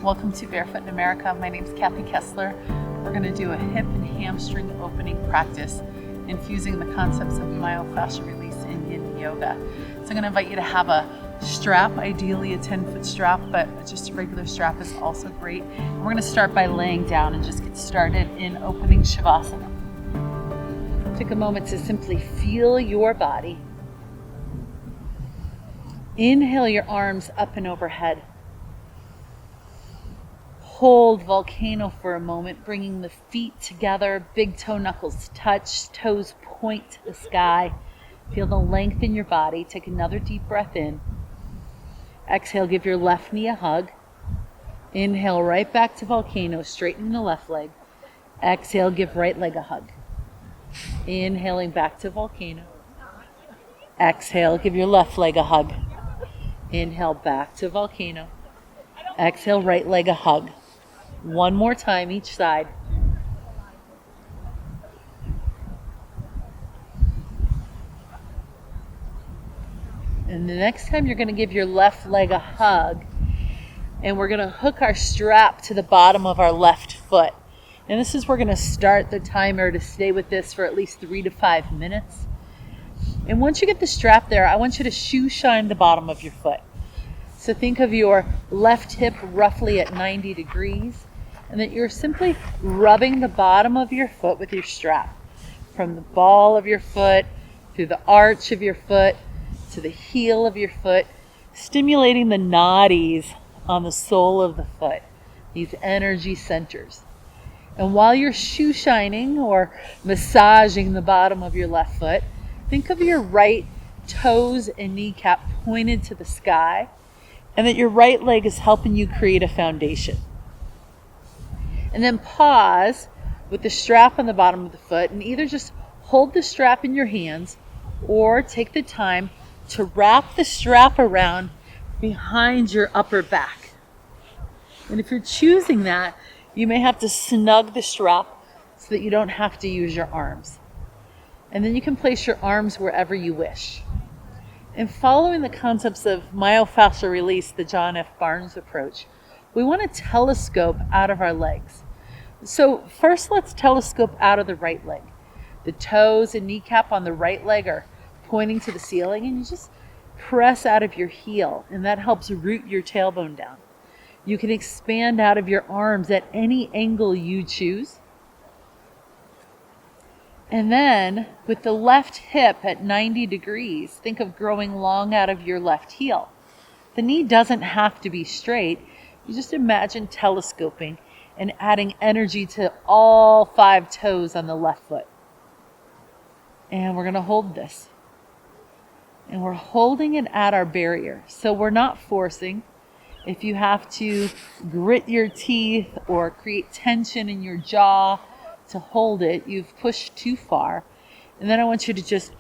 Welcome to Barefoot in America. My name is Kathy Kessler. We're going to do a hip and hamstring opening practice infusing the concepts of myofascial release in yin yoga. So I'm going to invite you to have a strap, ideally a 10-foot strap, but just a regular strap is also great. And we're going to start by laying down and just get started in opening Shavasana. Take a moment to simply feel your body. Inhale your arms up and overhead. Hold volcano for a moment, bringing the feet together, big toe knuckles touch, toes point to the sky. Feel the length in your body. Take another deep breath in. Exhale, give your left knee a hug. Inhale, right back to volcano, straighten the left leg. Exhale, give right leg a hug. Inhaling back to volcano. Exhale, give your left leg a hug. Inhale, back to volcano. Exhale, right leg a hug. One more time each side. And the next time you're going to give your left leg a hug, and we're going to hook our strap to the bottom of our left foot. And this is where we're going to start the timer to stay with this for at least 3 to 5 minutes. And once you get the strap there, I want you to shoe shine the bottom of your foot. So think of your left hip roughly at 90 degrees, and that you're simply rubbing the bottom of your foot with your strap. From the ball of your foot, through the arch of your foot, to the heel of your foot, stimulating the nadis on the sole of the foot, these energy centers. And while you're shoe shining or massaging the bottom of your left foot, think of your right toes and kneecap pointed to the sky, and that your right leg is helping you create a foundation. And then pause with the strap on the bottom of the foot, and either just hold the strap in your hands or take the time to wrap the strap around behind your upper back. And if you're choosing that, you may have to snug the strap so that you don't have to use your arms. And then you can place your arms wherever you wish. And following the concepts of myofascial release, the John F. Barnes approach, we want to telescope out of our legs. So first, let's telescope out of the right leg. The toes and kneecap on the right leg are pointing to the ceiling, and you just press out of your heel, and that helps root your tailbone down. You can expand out of your arms at any angle you choose. And then with the left hip at 90 degrees, think of growing long out of your left heel. The knee doesn't have to be straight. You just imagine telescoping and adding energy to all 5 toes on the left foot. And we're going to hold this. And we're holding it at our barrier. So we're not forcing. If you have to grit your teeth or create tension in your jaw to hold it, you've pushed too far. And then I want you to just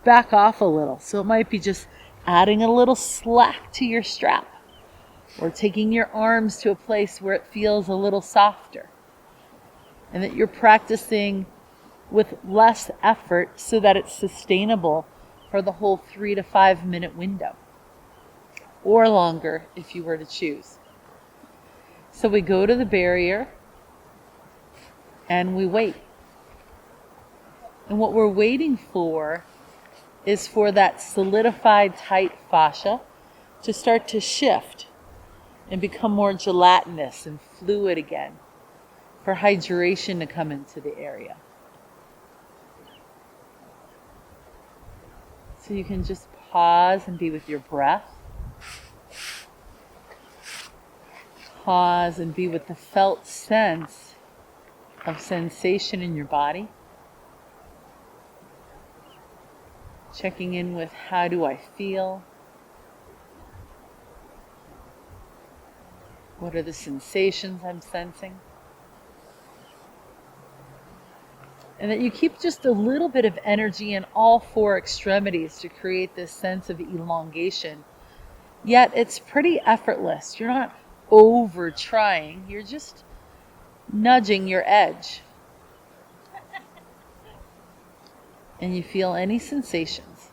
back off a little. So it might be just adding a little slack to your strap, or taking your arms to a place where it feels a little softer. And that you're practicing with less effort so that it's sustainable for the whole 3 to 5 minute window, or longer if you were to choose. So we go to the barrier and we wait. And what we're waiting for is for that solidified tight fascia to start to shift and become more gelatinous and fluid again, for hydration to come into the area. So you can just pause and be with your breath. Pause and be with the felt sense of sensation in your body. Checking in with, how do I feel? What are the sensations I'm sensing? And that you keep just a little bit of energy in all 4 extremities to create this sense of elongation. Yet it's pretty effortless. You're not over trying. You're just nudging your edge. And you feel any sensations,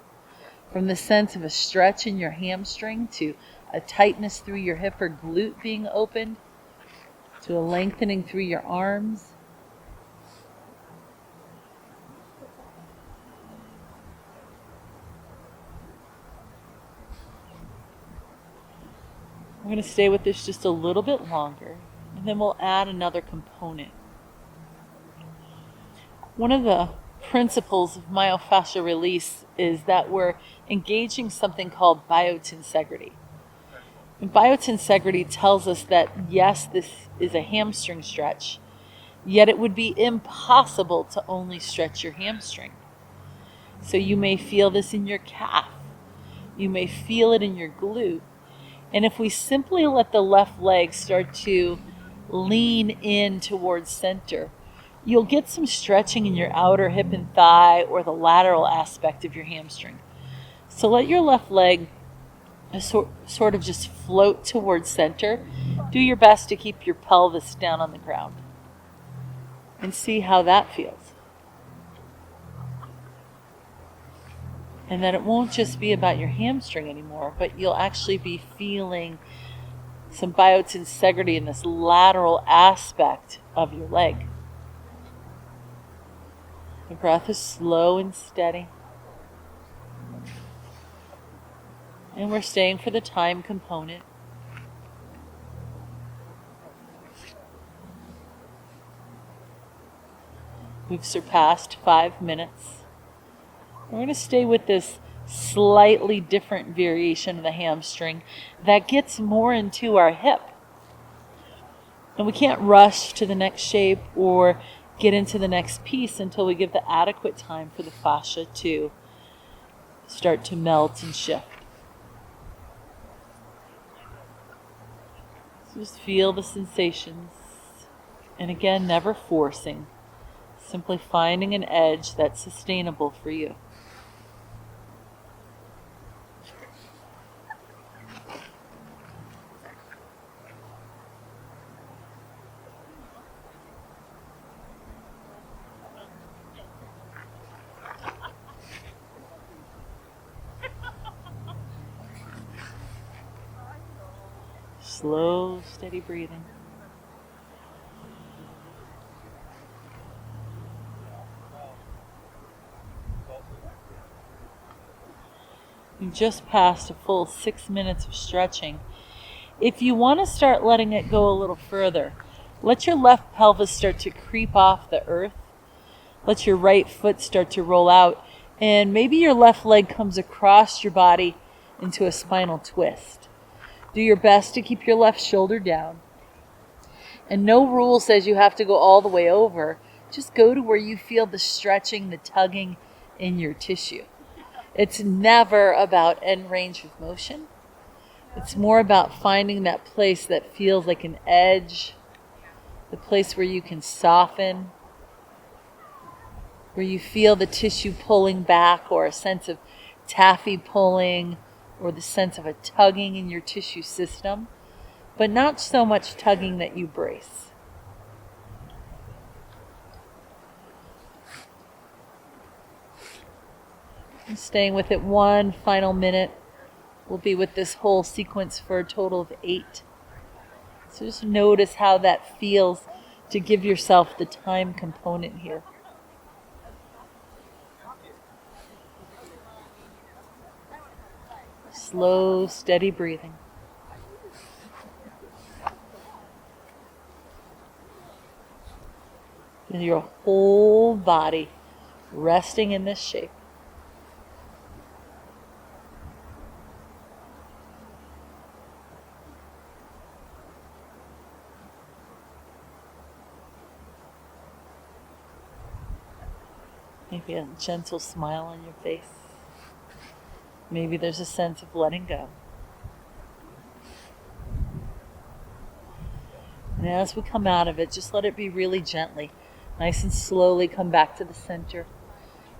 from the sense of a stretch in your hamstring to a tightness through your hip or glute being opened, to a lengthening through your arms. We're going to stay with this just a little bit longer, and then we'll add another component. One of the principles of myofascial release is that we're engaging something called biotensegrity. And biotensegrity tells us that yes, this is a hamstring stretch, yet it would be impossible to only stretch your hamstring. So you may feel this in your calf. You may feel it in your glute. And if we simply let the left leg start to lean in towards center, you'll get some stretching in your outer hip and thigh or the lateral aspect of your hamstring. So let your left leg sort of just float towards center. Do your best to keep your pelvis down on the ground and see how that feels. And then it won't just be about your hamstring anymore, but you'll actually be feeling some biotensegrity in this lateral aspect of your leg. The breath is slow and steady. And we're staying for the time component. We've surpassed 5 minutes. We're going to stay with this slightly different variation of the hamstring that gets more into our hip. And we can't rush to the next shape or get into the next piece until we give the adequate time for the fascia to start to melt and shift. So just feel the sensations. And again, never forcing. Simply finding an edge that's sustainable for you. Slow, steady breathing. You've just passed a full 6 minutes of stretching. If you want to start letting it go a little further, let your left pelvis start to creep off the earth. Let your right foot start to roll out, and maybe your left leg comes across your body into a spinal twist. Do your best to keep your left shoulder down. And no rule says you have to go all the way over. Just go to where you feel the stretching, the tugging in your tissue. It's never about end range of motion. It's more about finding that place that feels like an edge, the place where you can soften, where you feel the tissue pulling back or a sense of taffy pulling, or the sense of a tugging in your tissue system, but not so much tugging that you brace. And staying with it 1 final minute. We'll be with this whole sequence for a total of 8. So just notice how that feels to give yourself the time component here. Slow, steady breathing. And your whole body resting in this shape. Maybe a gentle smile on your face. Maybe there's a sense of letting go. And as we come out of it, just let it be really gently. Nice and slowly come back to the center.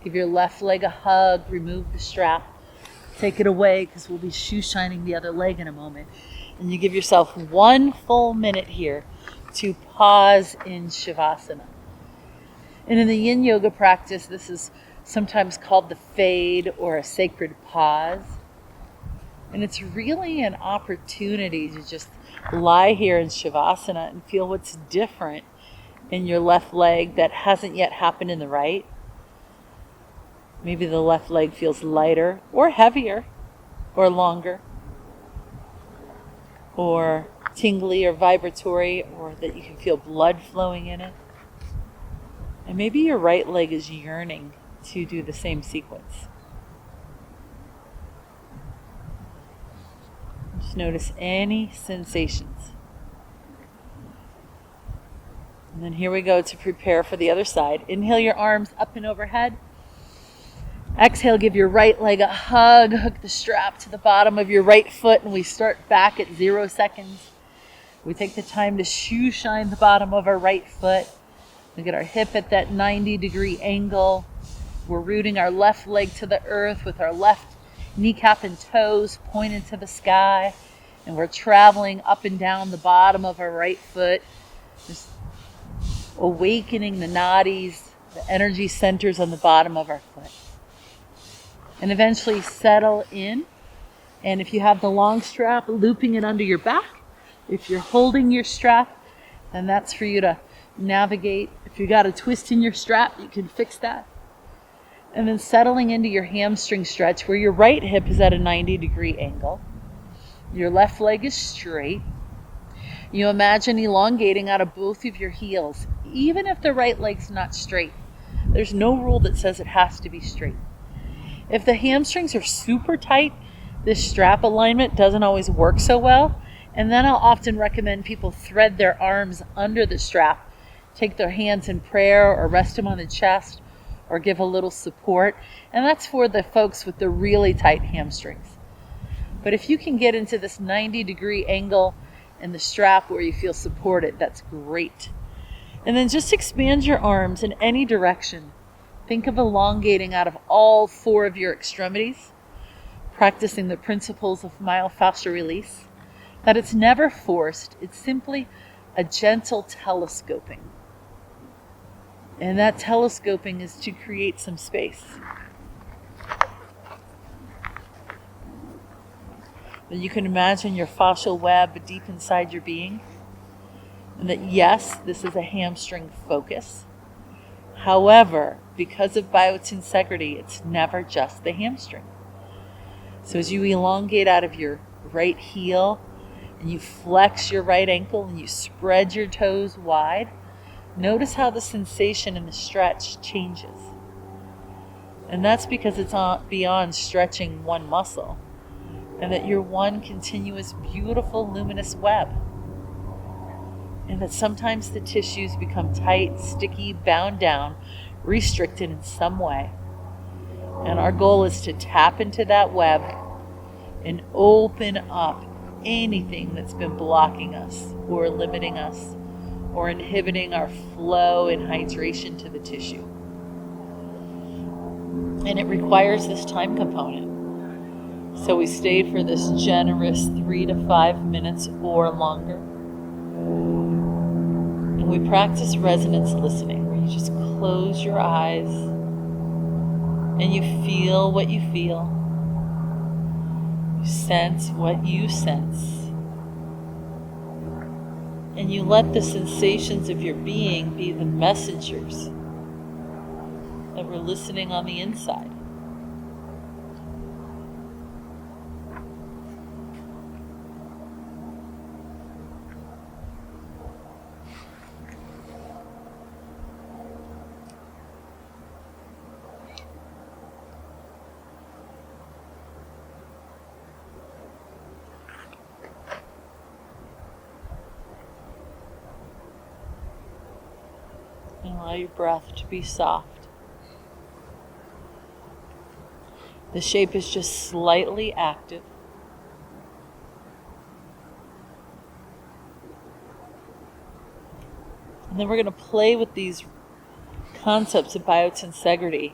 Give your left leg a hug. Remove the strap. Take it away because we'll be shoe shining the other leg in a moment. And you give yourself 1 full minute here to pause in Shavasana. And in the yin yoga practice, this is sometimes called the fade or a sacred pause. And it's really an opportunity to just lie here in Shavasana and feel what's different in your left leg that hasn't yet happened in the right. Maybe the left leg feels lighter or heavier or longer or tingly or vibratory, or that you can feel blood flowing in it. And maybe your right leg is yearning to do the same sequence. Just notice any sensations. And then here we go to prepare for the other side. Inhale your arms up and overhead. Exhale, give your right leg a hug. Hook the strap to the bottom of your right foot, and we start back at 0 seconds. We take the time to shoe shine the bottom of our right foot. We get our hip at that 90-degree angle. We're rooting our left leg to the earth with our left kneecap and toes pointed to the sky. And we're traveling up and down the bottom of our right foot, just awakening the nadis, the energy centers on the bottom of our foot. And eventually settle in. And if you have the long strap, looping it under your back. If you're holding your strap, then that's for you to navigate. If you got a twist in your strap, you can fix that. And then settling into your hamstring stretch where your right hip is at a 90-degree angle. Your left leg is straight. You imagine elongating out of both of your heels, even if the right leg's not straight. There's no rule that says it has to be straight. If the hamstrings are super tight, this strap alignment doesn't always work so well. And then I'll often recommend people thread their arms under the strap, take their hands in prayer or rest them on the chest or give a little support. And that's for the folks with the really tight hamstrings. But if you can get into this 90-degree angle in the strap where you feel supported, that's great. And then just expand your arms in any direction. Think of elongating out of all 4 of your extremities, practicing the principles of myofascial release, that it's never forced, it's simply a gentle telescoping. And that telescoping is to create some space. Then you can imagine your fascial web deep inside your being, and that yes, this is a hamstring focus. However, because of biotensegrity, it's never just the hamstring. So as you elongate out of your right heel and you flex your right ankle and you spread your toes wide, notice how the sensation in the stretch changes. And that's because it's beyond stretching one muscle, and that you're one continuous, beautiful, luminous web. And that sometimes the tissues become tight, sticky, bound down, restricted in some way. And our goal is to tap into that web and open up anything that's been blocking us or limiting us or inhibiting our flow and hydration to the tissue. And it requires this time component. So we stayed for this generous 3 to 5 minutes or longer. And we practice resonance listening, where you just close your eyes and you feel what you feel. You sense what you sense. And you let the sensations of your being be the messengers that we're listening on the inside. And allow your breath to be soft. The shape is just slightly active. And then we're going to play with these concepts of biotensegrity,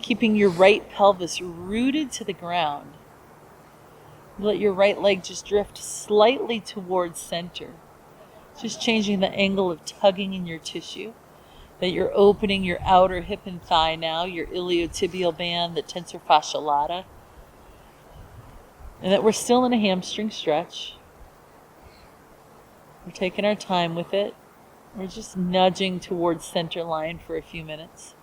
keeping your right pelvis rooted to the ground. Let your right leg just drift slightly towards center, just changing the angle of tugging in your tissue. That you're opening your outer hip and thigh now, your iliotibial band, the tensor fascia lata. And that we're still in a hamstring stretch. We're taking our time with it. We're just nudging towards center line for a few minutes.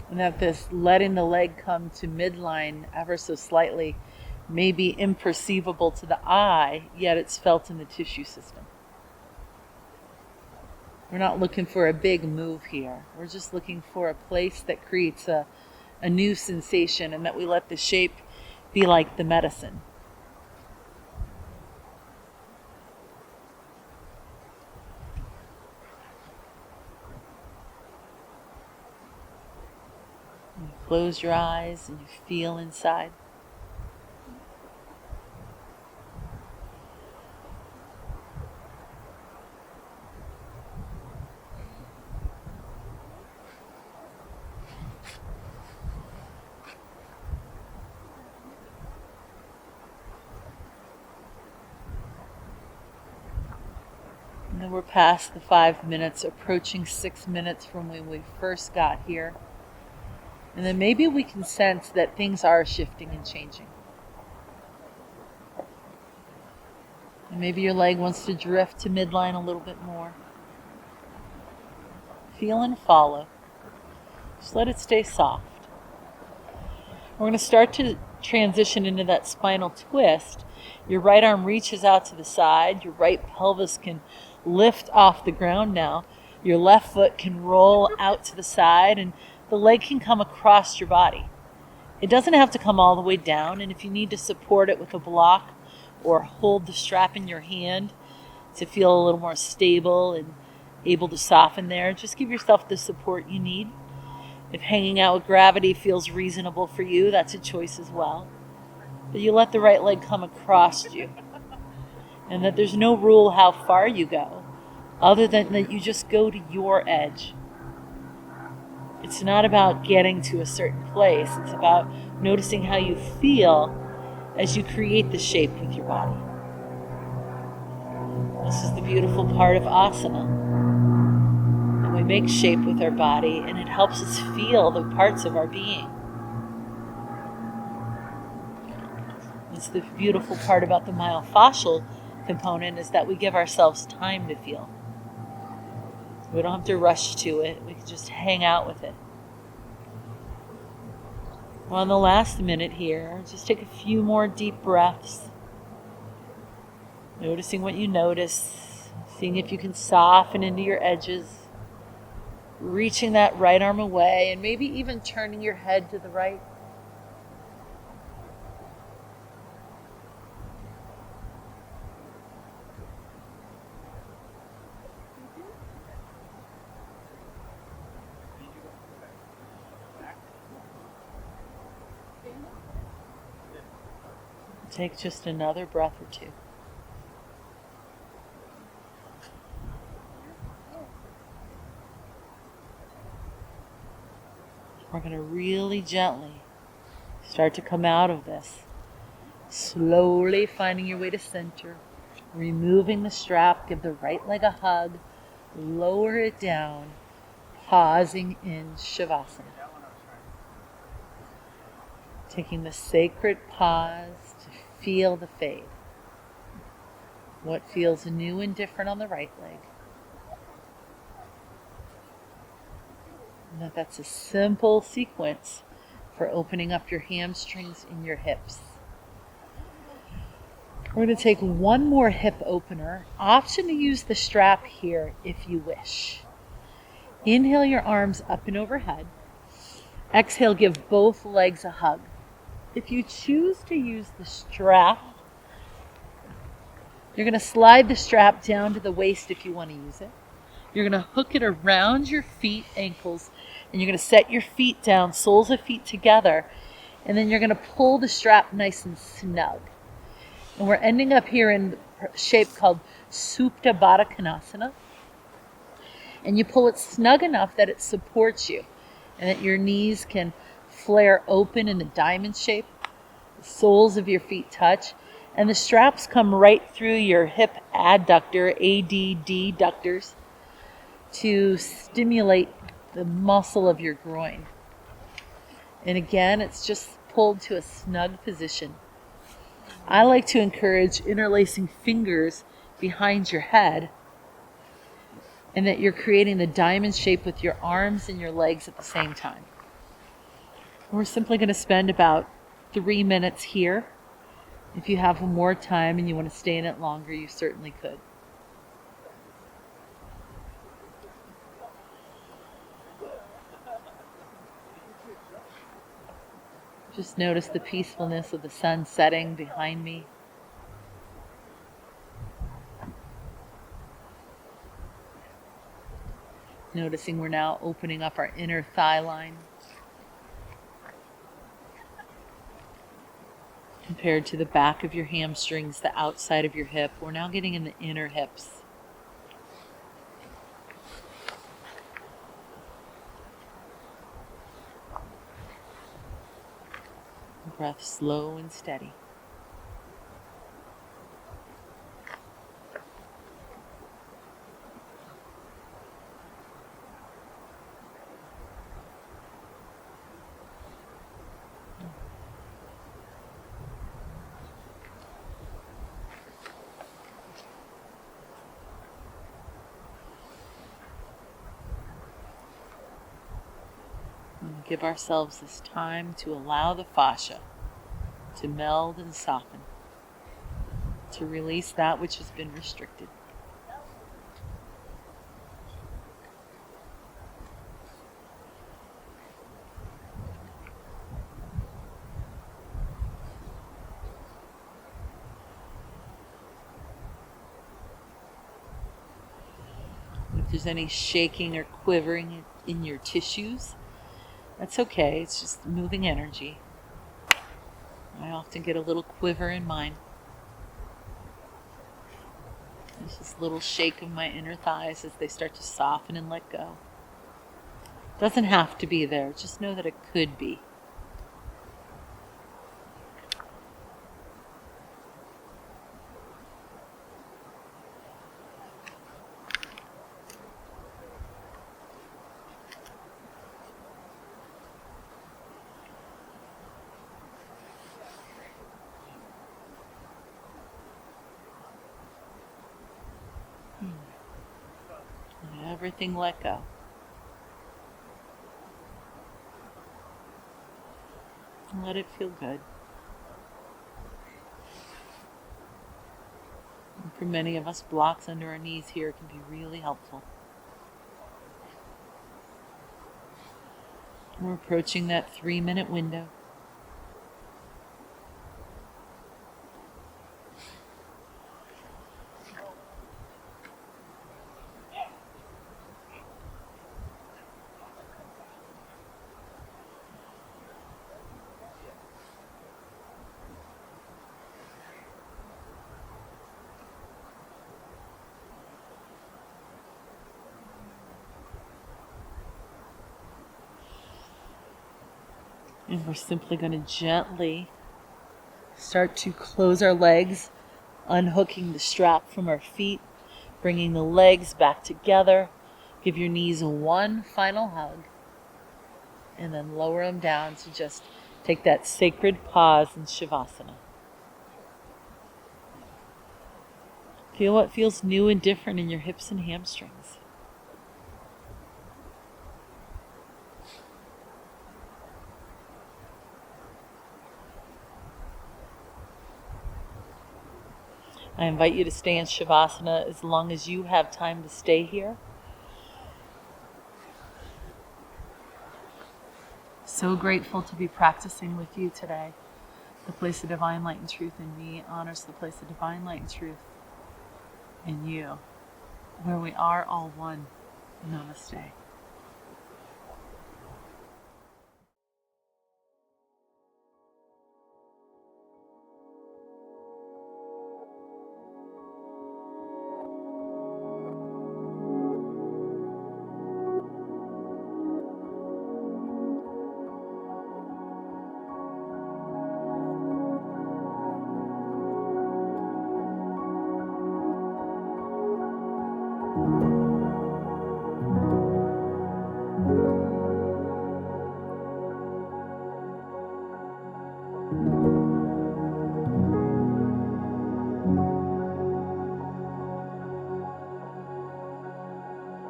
And that this letting the leg come to midline ever so slightly may be imperceivable to the eye, yet it's felt in the tissue system. We're not looking for a big move here. We're just looking for a place that creates a new sensation, and that we let the shape be like the medicine. You close your eyes and you feel inside. And then we're past the 5 minutes, approaching 6 minutes from when we first got here. And then maybe we can sense that things are shifting and changing. And maybe your leg wants to drift to midline a little bit more. Feel and follow. Just let it stay soft. We're going to start to transition into that spinal twist. Your right arm reaches out to the side. Your right pelvis can lift off the ground now. Your left foot can roll out to the side, and the leg can come across your body. It doesn't have to come all the way down, and if you need to support it with a block or hold the strap in your hand to feel a little more stable and able to soften there, just give yourself the support you need. If hanging out with gravity feels reasonable for you, that's a choice as well. But you let the right leg come across you, and that there's no rule how far you go, other than that you just go to your edge. It's not about getting to a certain place. It's about noticing how you feel as you create the shape with your body. This is the beautiful part of asana. And we make shape with our body, and it helps us feel the parts of our being. It's the beautiful part about the myofascial component is that we give ourselves time to feel. We don't have to rush to it. We can just hang out with it. Well, in the last minute here, just take a few more deep breaths. Noticing what you notice. Seeing if you can soften into your edges. Reaching that right arm away, and maybe even turning your head to the right. Take just another breath or two. We're going to really gently start to come out of this. Slowly finding your way to center. Removing the strap. Give the right leg a hug. Lower it down. Pausing in Shavasana. Taking the sacred pause to feel the fade. What feels new and different on the right leg. And that's a simple sequence for opening up your hamstrings and your hips. We're going to take one more hip opener. Option to use the strap here if you wish. Inhale your arms up and overhead. Exhale, give both legs a hug. If you choose to use the strap, you're going to slide the strap down to the waist if you want to use it. You're going to hook it around your feet, ankles, and you're going to set your feet down, soles of feet together, and then you're going to pull the strap nice and snug. And we're ending up here in a shape called Supta Baddha Konasana. And you pull it snug enough that it supports you and that your knees can flare open in the diamond shape. The soles of your feet touch, and the straps come right through your hip adductor, adductors, to stimulate the muscle of your groin. And again, it's just pulled to a snug position. I like to encourage interlacing fingers behind your head, and that you're creating the diamond shape with your arms and your legs at the same time. We're simply going to spend about 3 minutes here. If you have more time and you want to stay in it longer, you certainly could. Just notice the peacefulness of the sun setting behind me. Noticing we're now opening up our inner thigh line compared to the back of your hamstrings, the outside of your hip. We're now getting in the inner hips. Breath slow and steady. Give ourselves this time to allow the fascia to meld and soften, to release that which has been restricted. If there's any shaking or quivering in your tissues, that's okay. It's just moving energy. I often get a little quiver in mine. There's this little shake of my inner thighs as they start to soften and let go. Doesn't have to be there. Just know that it could be. Everything let go. And let it feel good. And for many of us, blocks under our knees here can be really helpful. We're approaching that 3-minute window. And we're simply going to gently start to close our legs, unhooking the strap from our feet, bringing the legs back together. Give your knees one final hug, and then lower them down to just take that sacred pause in Shavasana. Feel what feels new and different in your hips and hamstrings. I invite you to stay in Shavasana as long as you have time to stay here. So grateful to be practicing with you today. The place of divine light and truth in me honors the place of divine light and truth in you, where we are all one. Namaste.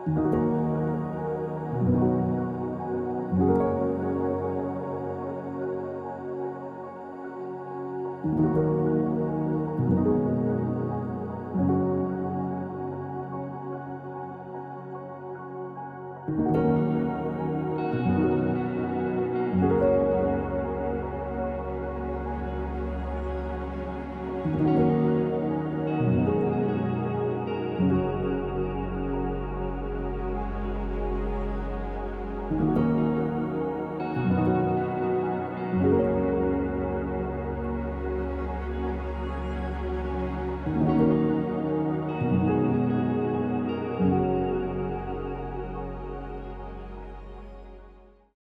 you.